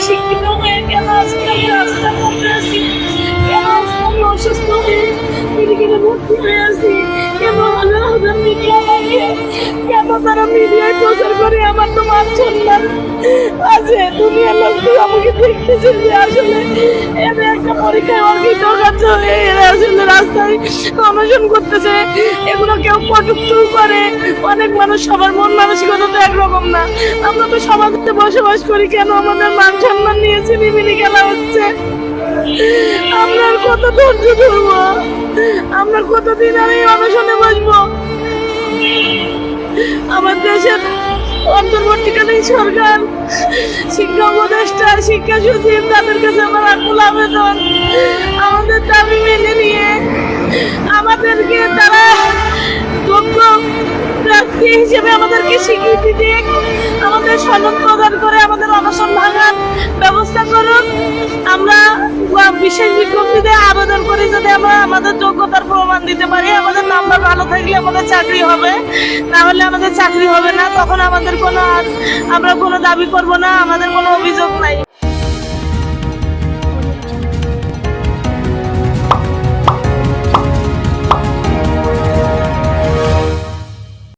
শিক্ষিত হয়ে কেন আজকে আমি রাস্তার মধ্যে আছি, কেন আজকে আমি অসুস্থ হয়ে মেডিকেলে ভর্তি হয়ে আছি, কেন হাজার হাজার মিডিয়া লাগে, কেন তারা মিডিয়ায় প্রচার করে আমার তো মান সম্মান আছে, দুনিয়ার লোক তো আমাকে দেখতেছে যে আসলে এদের একটা পরীক্ষায় অর্পিত কাজ হয়ে এরা আসলে রাস্তায় অনশন করতেছে। এগুলো কেউ কটূক্তি করে, অনেক মানুষ, সবার মন মানসিকতা তো একরকম না। আমরা তো সমাজে বসবাস করি, কেন আমাদের মান সম্মান নিয়ে ছিনিমিনি খেলা হচ্ছে? আমরা আর কত ধৈর্য ধরবো? আমরা কতদিন আর এই অনশনে বসবো? আমার দেশের অন্তর্বর্তীকালীন সরকার, শিক্ষা উপদেষ্টা, শিক্ষা সচিব, তাদের কাছে আমার আকুল আবেদন, আমাদের দাবি মেনে নিয়ে আমাদেরকে তারা যোগ্য প্রার্থী হিসেবে আমাদেরকে স্বীকৃতি দিয়ে আমাদের সনদ প্রদান করে আমাদের অনশন ভাঙার ব্যবস্থা করুন। আমরা বিশেষ বিজ্ঞপ্তিতে আবেদন করি যাতে আমরা আমাদের যোগ্যতার প্রমাণ দিতে পারি। আমাদের নাম্বার ভালো থাকলে আমাদের চাকরি হবে, না হলে আমাদের চাকরি হবে না। তখন আমাদের আমরা কোনো দাবি করব না, আমাদের কোনো অভিযোগ নাই।